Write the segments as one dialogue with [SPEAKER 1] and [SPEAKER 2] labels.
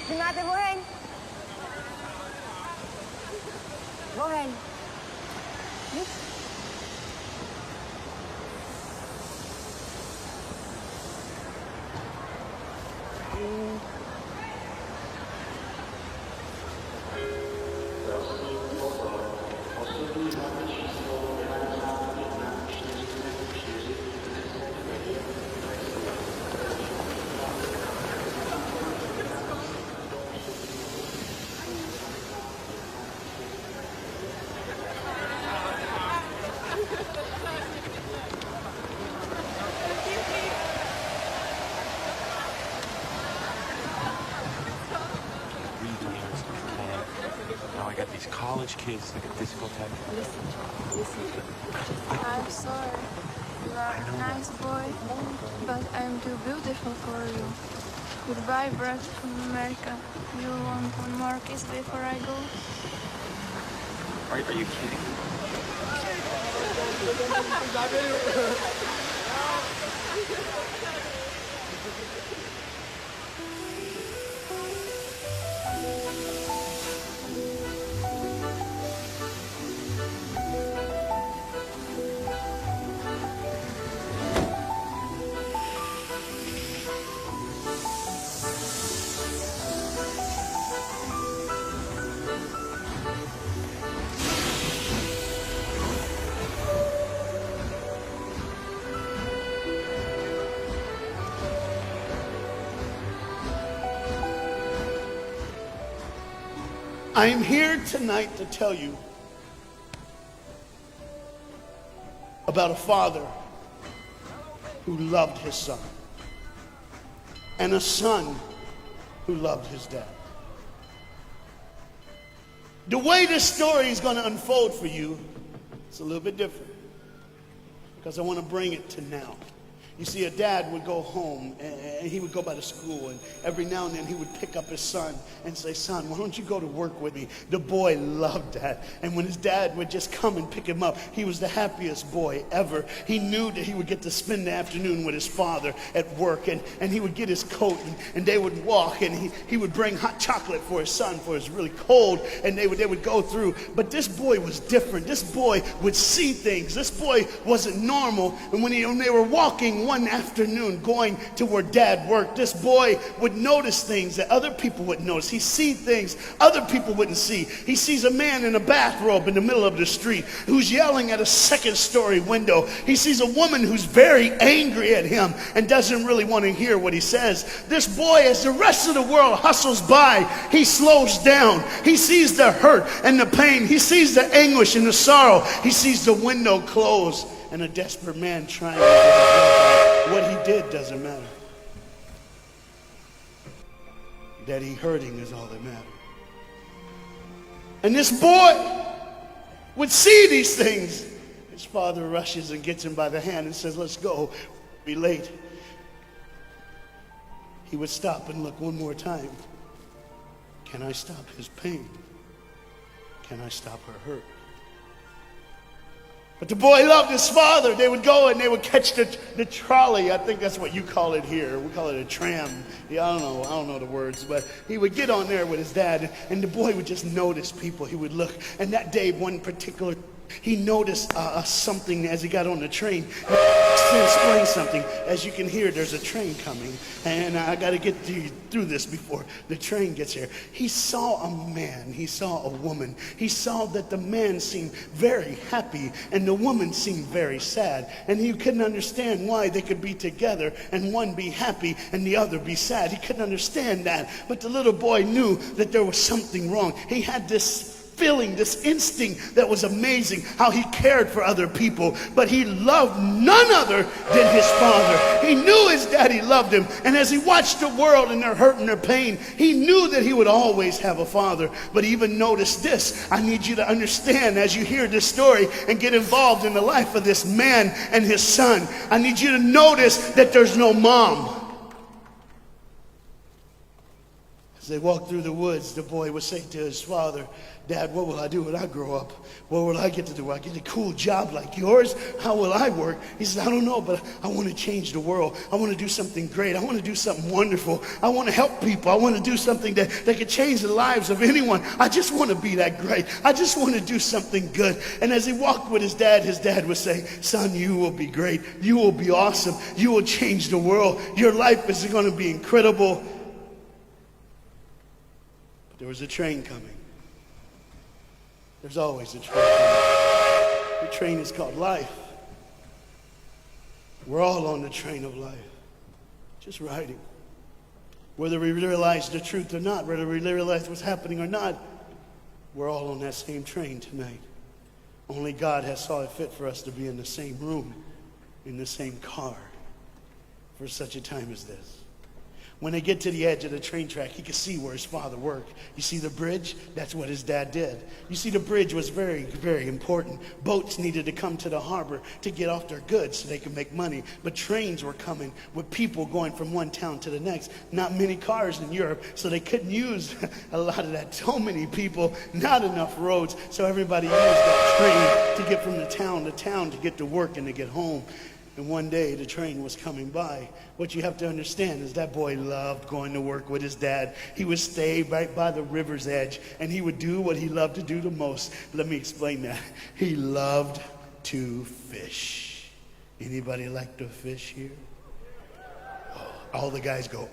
[SPEAKER 1] Renate, wohin? Wohin? Nichts?
[SPEAKER 2] Now I got these college kids like a discotheque.
[SPEAKER 3] Listen. I'm sorry. You are a nice boy, but I'm too beautiful for you. Goodbye, brother from America. You want one more kiss before I go?
[SPEAKER 2] Are you kidding?
[SPEAKER 4] I am here tonight to tell you about a father who loved his son and a son who loved his dad. The way this story is going to unfold for you is a little bit different because I want to bring it to now. You see, a dad would go home and he would go by the school, and every now and then he would pick up his son and say, "Son, why don't you go to work with me?" The boy loved that. And when his dad would just come and pick him up, he was the happiest boy ever. He knew that he would get to spend the afternoon with his father at work, and he would get his coat and they would walk, and he would bring hot chocolate for his son, for it's really cold, and they would go through. But this boy was different. This boy would see things. This boy wasn't normal. And when they were walking one afternoon going to where dad worked, this boy would notice things that other people wouldn't notice. He see things other people wouldn't see. He sees a man in a bathrobe in the middle of the street who's yelling at a second-story window. He sees a woman who's very angry at him and doesn't really want to hear what he says. This boy, as the rest of the world hustles by, he slows down. He sees the hurt and the pain. He sees the anguish and the sorrow. He sees the window close and a desperate man trying to get his what he did doesn't matter. That he hurting is all that matters. And this boy would see these things. His father rushes and gets him by the hand and says, "Let's go. Be late." He would stop and look one more time. Can I stop his pain? Can I stop her hurt? But the boy loved his father. They would go and they would catch the trolley. I think that's what you call it here. We call it a tram. Yeah, I don't know the words, but he would get on there with his dad, and the boy would just notice people. He would look, and that day, one particular, he noticed something as he got on the train. To explain something, as you can hear, there's a train coming, and I got to get through this before the train gets here. He saw a man, he saw a woman. He saw that the man seemed very happy and the woman seemed very sad, and he couldn't understand why they could be together and one be happy and the other be sad. He couldn't understand that, but the little boy knew that there was something wrong. He had this feeling, this instinct that was amazing, how he cared for other people. But he loved none other than his father. He knew his daddy loved him. And as he watched the world and their hurt and their pain, he knew that he would always have a father. But even notice this. I need you to understand as you hear this story and get involved in the life of this man and his son. I need you to notice that there's no mom. As they walked through the woods, the boy would say to his father, Dad, what will I do when I grow up? What will I get to do? Will I get a cool job like yours? How will I work? He says, I don't know, but I want to change the world. I want to do something great. I want to do something wonderful. I want to help people. I want to do something that could change the lives of anyone. I just want to be that great. I just want to do something good. And as he walked with his dad would say, son, you will be great. You will be awesome. You will change the world. Your life is going to be incredible. But there was a train coming. There's always a train coming. The train is called life. We're all on the train of life, just riding. Whether we realize the truth or not, whether we realize what's happening or not, we're all on that same train tonight. Only God has saw it fit for us to be in the same room, in the same car, for such a time as this. When they get to the edge of the train track, he could see where his father worked. You see the bridge? That's what his dad did. You see, the bridge was very, very important. Boats needed to come to the harbor to get off their goods so they could make money. But trains were coming with people going from one town to the next. Not many cars in Europe, so they couldn't use a lot of that. So many people, not enough roads, so everybody used that train to get from the town to town to get to work and to get home. And one day the train was coming by. What you have to understand is that boy loved going to work with his dad. He would stay right by the river's edge, and he would do what he loved to do the most. Let me explain that. He loved to fish. Anybody like to fish here? Oh, all the guys go,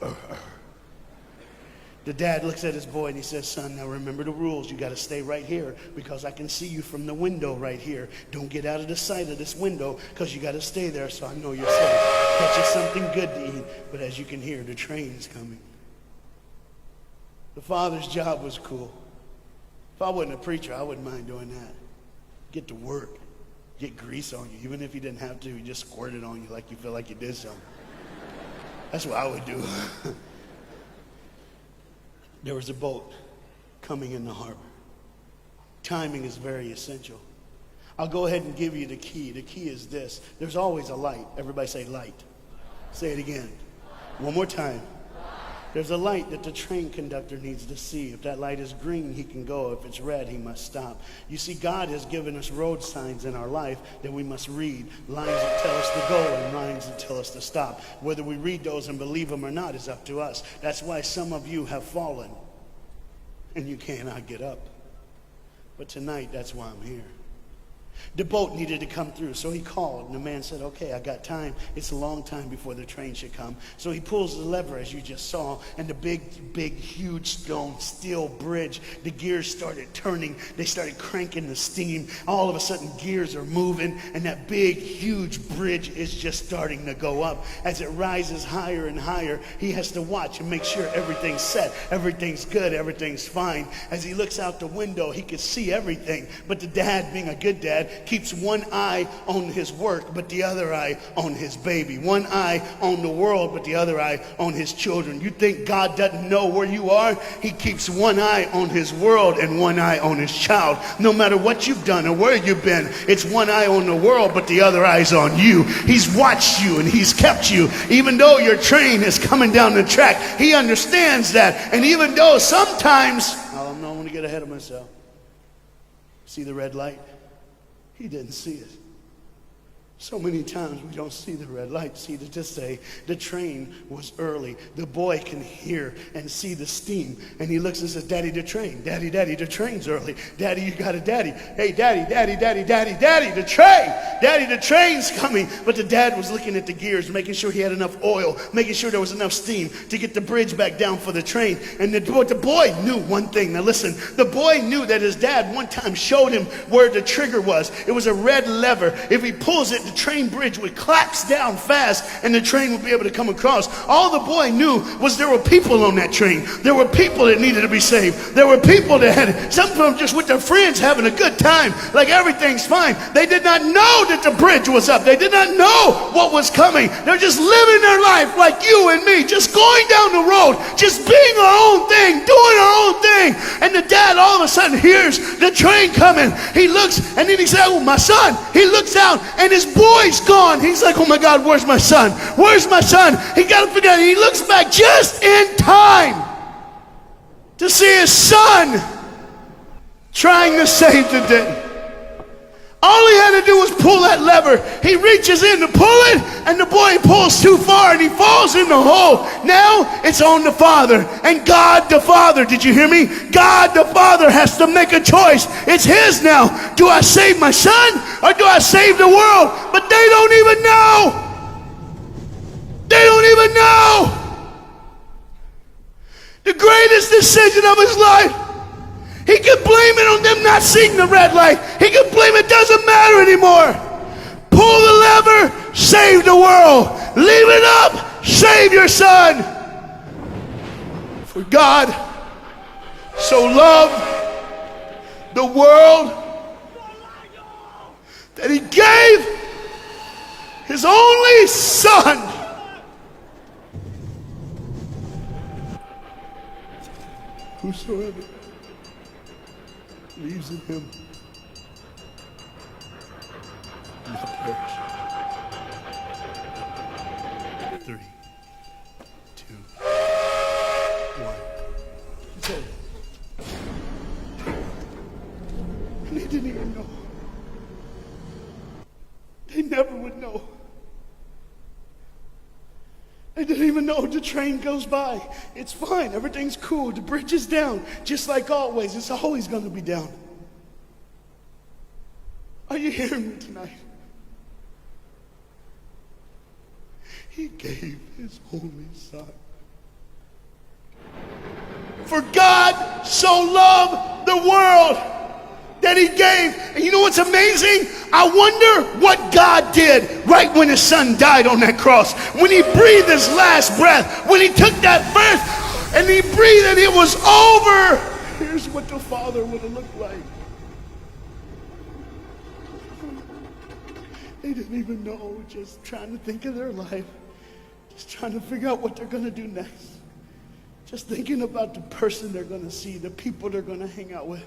[SPEAKER 4] The dad looks at his boy and he says, son, now remember the rules. You got to stay right here because I can see you from the window right here. Don't get out of the sight of this window because you got to stay there so I know you're safe. Catch you something good to eat. But as you can hear, the train's coming. The father's job was cool. If I wasn't a preacher, I wouldn't mind doing that. Get to work. Get grease on you. Even if you didn't have to, he just squirt it on you like you feel like you did something. That's what I would do. There was a boat coming in the harbor. Timing is very essential. I'll go ahead and give you the key. The key is this. There's always a light. Everybody say light. Say it again. One more time. There's a light that the train conductor needs to see. If that light is green, he can go. If it's red, he must stop. You see, God has given us road signs in our life that we must read. Lines that tell us to go and lines that tell us to stop. Whether we read those and believe them or not is up to us. That's why some of you have fallen and you cannot get up. But tonight, that's why I'm here. The boat needed to come through, so he called, and the man said, okay, I got time. It's a long time before the train should come. So he pulls the lever, as you just saw, and the big, huge stone steel bridge, the gears started turning. They started cranking the steam. All of a sudden, gears are moving, and that big, huge bridge is just starting to go up. As it rises higher and higher, he has to watch and make sure everything's set, everything's good, everything's fine. As he looks out the window, he can see everything, but the dad, being a good dad, keeps one eye on his work, but the other eye on his baby. One eye on the world, but the other eye on his children. You think God doesn't know where you are? He keeps one eye on his world and one eye on his child. No matter what you've done or where you've been, it's one eye on the world, but the other eye's on you. He's watched you and he's kept you. Even though your train is coming down the track, he understands that. And even though sometimes, I don't want to get ahead of myself. See the red light? He didn't see it. So many times we don't see the red light. See, to just say the train was early. The boy can hear and see the steam. And he looks and says, Daddy, the train. Daddy, the train's early. Daddy, you got a daddy. Hey, Daddy, the train. Daddy, the train's coming. But the dad was looking at the gears, making sure he had enough oil, making sure there was enough steam to get the bridge back down for the train. And the boy knew one thing. Now listen, the boy knew that his dad one time showed him where the trigger was. It was a red lever. If he pulls it, that the train bridge would collapse down fast and the train would be able to come across. All the boy knew was there were people on that train. There were people that needed to be saved. There were people that had, some of them just with their friends having a good time, like everything's fine. They did not know that the bridge was up. They did not know what was coming. They're just living their life like you and me, just going down the road, just being our own thing, doing our own thing. And the dad all of a sudden hears the train coming. He looks and then he said, oh, my son. He looks out and his boy's gone. He's like, oh my God, where's my son? Where's my son? He got to figure out. He looks back just in time to see his son trying to save the day. All he had to do was pull that lever. He reaches in to pull it, and the boy pulls too far, and he falls in the hole. Now it's on the father. And God the Father, did you hear me? God the Father has to make a choice. It's his now. Do I save my son, or do I save the world? But they don't even know. They don't even know. The greatest decision of his life. He could blame it on them not seeing the red light. He could blame it doesn't matter anymore. Pull the lever, save the world. Leave it up, save your son. For God so loved the world that he gave his only son. Whosoever believes in him will not perish. 3, 2, 1. He said, and they didn't even know. They never would know. They didn't even know. The train goes by. It's fine. Everything's cool. The bridge is down. Just like always. It's always going to be down. Are you hearing me tonight? He gave his only son. For God so loved the world that he gave. And you know what's amazing? I wonder what God did right when his son died on that cross. When he breathed his last breath. When he took that breath and he breathed and it was over. Here's what the Father would have looked like. They didn't even know, just trying to think of their life. Just trying to figure out what they're going to do next. Just thinking about the person they're going to see, the people they're going to hang out with.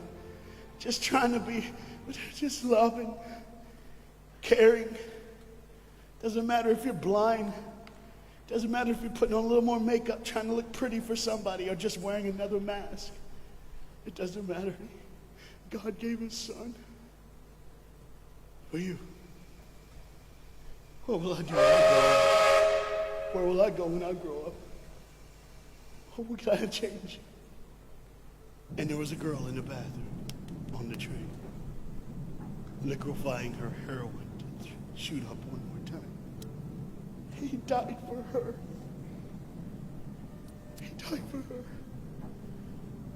[SPEAKER 4] Just trying to be, just loving, caring. Doesn't matter if you're blind. Doesn't matter if you're putting on a little more makeup, trying to look pretty for somebody, or just wearing another mask. It doesn't matter. God gave his son for you. What will I do when I grow up? Where will I go when I grow up? What can I change? And there was a girl in the bathroom on the train, liquefying her heroin to shoot up one more time. He died for her. He died for her.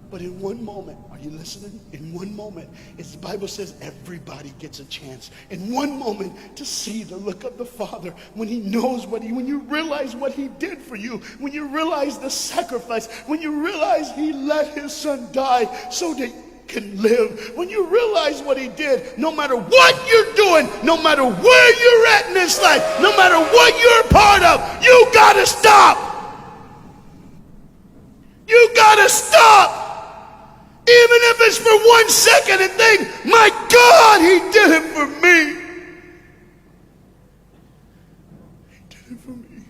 [SPEAKER 4] But in one moment, are you listening? In one moment, as the Bible says, everybody gets a chance. In one moment to see the look of the Father when he knows when you realize what he did for you, when you realize the sacrifice, when you realize he let his son die so that you can live, when you realize what he did, no matter what you're doing, no matter where you're at in this life, no matter what you're a part of, you gotta stop. You gotta stop. Even if it's for 1 second and think, my God, he did it for me. He did it for me.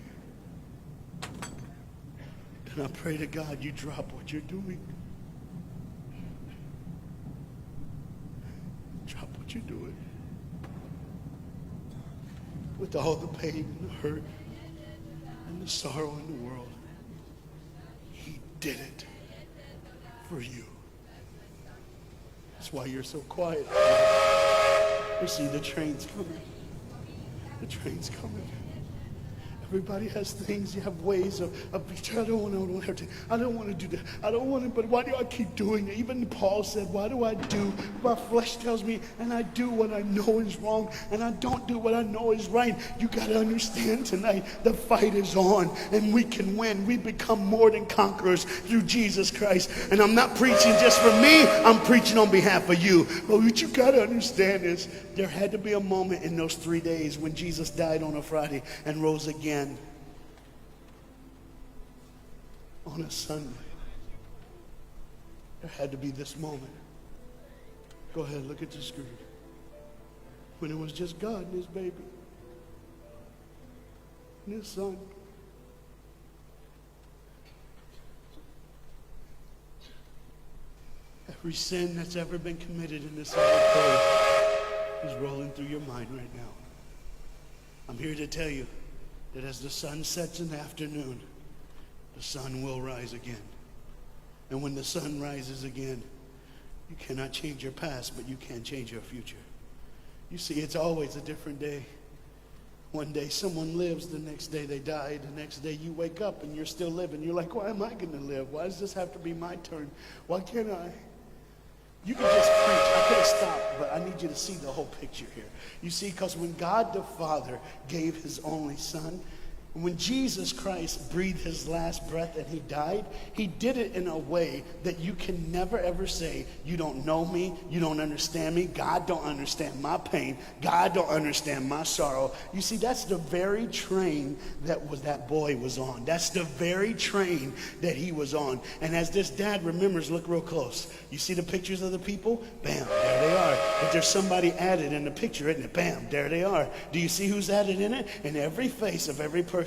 [SPEAKER 4] And I pray to God you drop what you're doing. Drop what you're doing. With all the pain and the hurt and the sorrow in the world, he did it for you. That's why you're so quiet. You see, the train's coming. The train's coming. Everybody has things. You have ways of I don't want to. I don't want to do that. I don't want to. But why do I keep doing it? Even Paul said, "Why do I do? My flesh tells me, and I do what I know is wrong, and I don't do what I know is right." You got to understand tonight, the fight is on, and we can win. We become more than conquerors through Jesus Christ. And I'm not preaching just for me. I'm preaching on behalf of you. But what you got to understand is, there had to be a moment in those 3 days when Jesus died on a Friday and rose again on a Sunday. There had to be this moment. Go ahead, look at the screen. When it was just God and his baby and his son. Every sin that's ever been committed in this earth is rolling through your mind right now. I'm here to tell you that as the sun sets in the afternoon, the sun will rise again. And when the sun rises again, you cannot change your past, but you can change your future. You see, it's always a different day. One day someone lives, the next day they die, the next day you wake up and you're still living. You're like, why am I going to live? Why does this have to be my turn? Why can't I? You can just preach. I could have stopped, but I need you to see the whole picture here. You see, because when God the Father gave his only son, when Jesus Christ breathed his last breath and he died, he did it in a way that you can never ever say, you don't know me, you don't understand me, God don't understand my pain, God don't understand my sorrow. You see, that's the very train that boy was on. That's the very train that he was on. And as this dad remembers, look real close. You see the pictures of the people? Bam, there they are. If there's somebody added in the picture, isn't it? Bam, there they are. Do you see who's added in it? In every face of every person,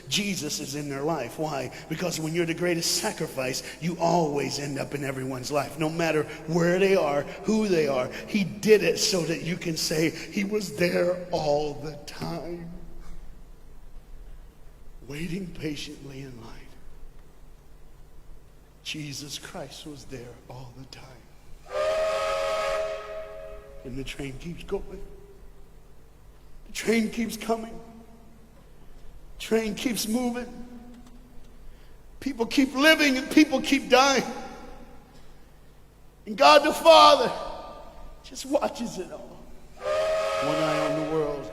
[SPEAKER 4] Jesus is in their life. Why? Because when you're the greatest sacrifice, you always end up in everyone's life. No matter where they are, who they are, he did it so that you can say he was there all the time, waiting patiently in line. Jesus Christ was there all the time. And the train keeps going. The train keeps coming. Train keeps moving. People keep living and people keep dying. And God the Father just watches it all. One eye on the world,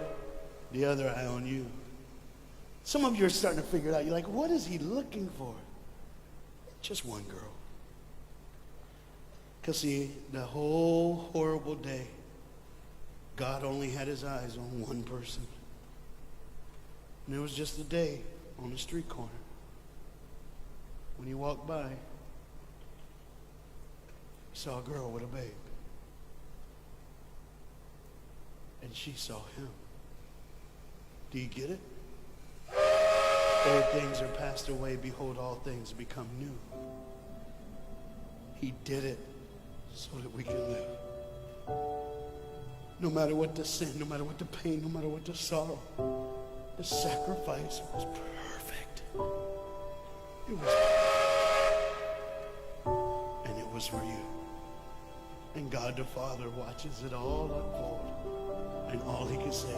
[SPEAKER 4] the other eye on you. Some of you are starting to figure it out. You're like, what is he looking for? Just one girl. Because see, the whole horrible day, God only had his eyes on one person. And it was just a day on the street corner. When he walked by, he saw a girl with a babe. And she saw him. Do you get it? Old things are passed away. Behold, all things become new. He did it so that we can live. No matter what the sin, no matter what the pain, no matter what the sorrow, the sacrifice was perfect. It was perfect. And it was for you. And God the Father watches it all unfold. And all he can say